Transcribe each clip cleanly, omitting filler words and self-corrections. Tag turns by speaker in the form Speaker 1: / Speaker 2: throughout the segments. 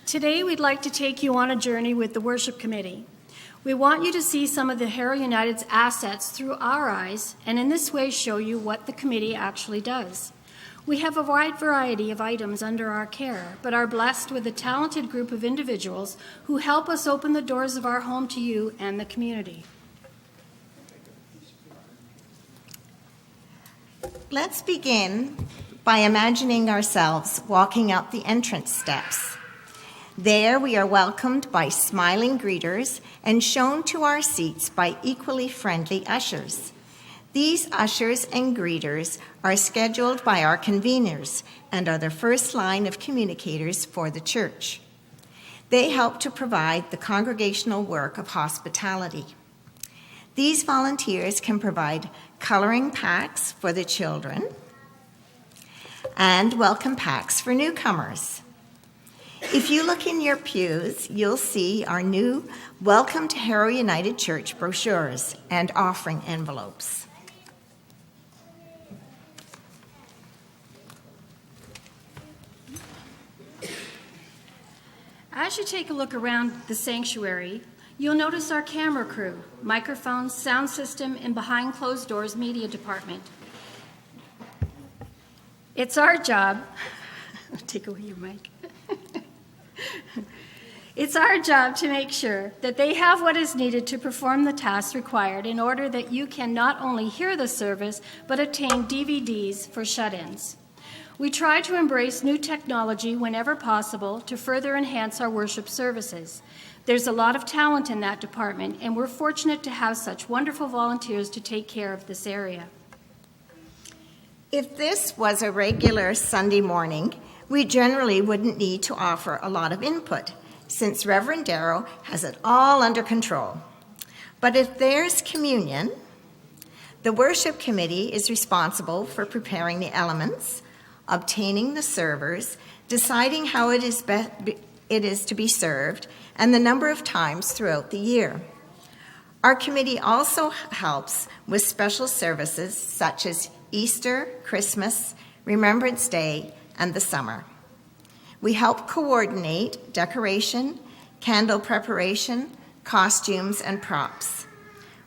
Speaker 1: Today, we'd like to take you on a journey with the worship committee. We want you to see some of the Harrow United's assets through our eyes, and in this way show you what the committee actually does. We have a wide variety of items under our care, but are blessed with a talented group of individuals who help us open the doors of our home to you and the community.
Speaker 2: Let's begin by imagining ourselves walking up the entrance steps. There we are welcomed by smiling greeters and shown to our seats by equally friendly ushers. These ushers and greeters are scheduled by our conveners and are the first line of communicators for the church. They help to provide the congregational work of hospitality. These volunteers can provide coloring packs for the children and welcome packs for newcomers. If you look in your pews, you'll see our new Welcome to Harrow United Church brochures and offering envelopes.
Speaker 1: As you take a look around the sanctuary, you'll notice our camera crew, microphones, sound system, and behind closed doors media department. It's our job, take away your mic. It's our job to make sure that they have what is needed to perform the tasks required in order that you can not only hear the service, but obtain DVDs for shut-ins. We try to embrace new technology whenever possible to further enhance our worship services. There's a lot of talent in that department, and we're fortunate to have such wonderful volunteers to take care of this area.
Speaker 2: If this was a regular Sunday morning, we generally wouldn't need to offer a lot of input, since Reverend Harrow has it all under control. But if there's communion, the worship committee is responsible for preparing the elements, obtaining the servers, deciding how it is to be served, and the number of times throughout the year. Our committee also helps with special services such as Easter, Christmas, Remembrance Day, and the summer. We help coordinate decoration, candle preparation, costumes, and props.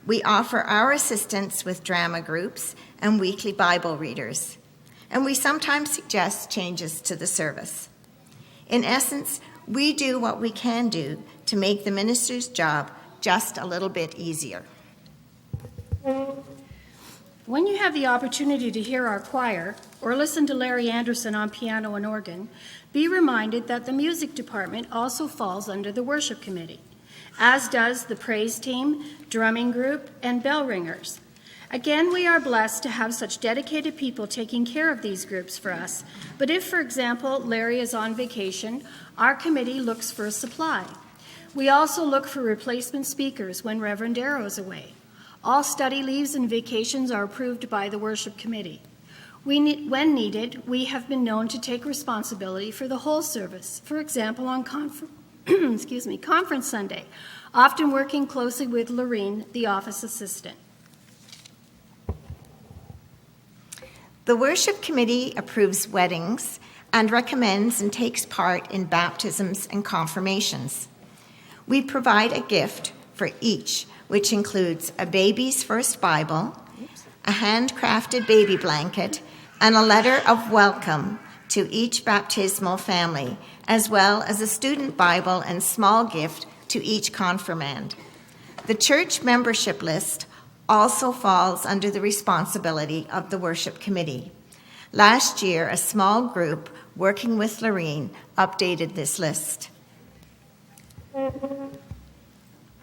Speaker 2: We offer our assistance with drama groups and weekly Bible readers, and we sometimes suggest changes to the service. In essence, we do what we can do to make the minister's job just a little bit easier.
Speaker 1: When you have the opportunity to hear our choir or listen to Larry Anderson on piano and organ, be reminded that the music department also falls under the worship committee, as does the praise team, drumming group, and bell ringers. Again, we are blessed to have such dedicated people taking care of these groups for us. But if, for example, Larry is on vacation, our committee looks for a supply. We also look for replacement speakers when Reverend Harrow is away. All study leaves and vacations are approved by the worship committee. When needed, we have been known to take responsibility for the whole service, for example, on Conference Sunday, often working closely with Lorene, the office assistant.
Speaker 2: The worship committee approves weddings and recommends and takes part in baptisms and confirmations. We provide a gift for each, which includes a baby's first Bible, a handcrafted baby blanket, and a letter of welcome to each baptismal family, as well as a student Bible and small gift to each confirmand. The church membership list also falls under the responsibility of the worship committee. Last year, a small group working with Lorene updated this list.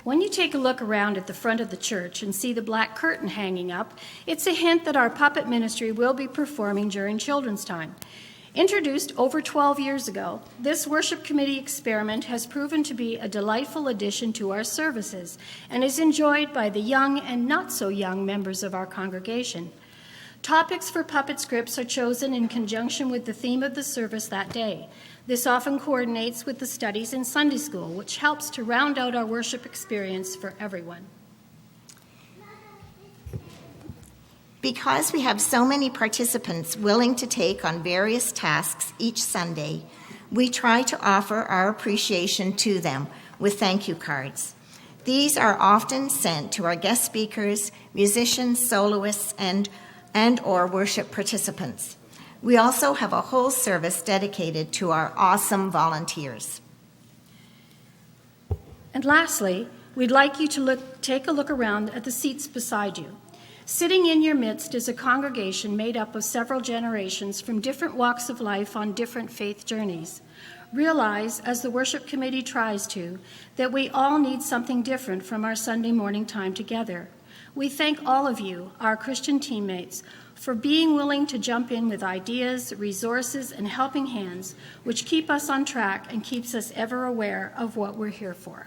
Speaker 1: When you take a look around at the front of the church and see the black curtain hanging up, it's a hint that our puppet ministry will be performing during children's time. Introduced over 12 years ago, this worship committee experiment has proven to be a delightful addition to our services and is enjoyed by the young and not so young members of our congregation. Topics for puppet scripts are chosen in conjunction with the theme of the service that day. This often coordinates with the studies in Sunday school, which helps to round out our worship experience for everyone.
Speaker 2: Because we have so many participants willing to take on various tasks each Sunday, we try to offer our appreciation to them with thank you cards. These are often sent to our guest speakers, musicians, soloists, and or worship participants. We also have a whole service dedicated to our awesome volunteers.
Speaker 1: And lastly, we'd like you to take a look around at the seats beside you. Sitting in your midst is a congregation made up of several generations from different walks of life on different faith journeys. Realize, as the worship committee tries to, that we all need something different from our Sunday morning time together. We thank all of you, our Christian teammates, for being willing to jump in with ideas, resources, and helping hands, which keep us on track and keeps us ever aware of what we're here for.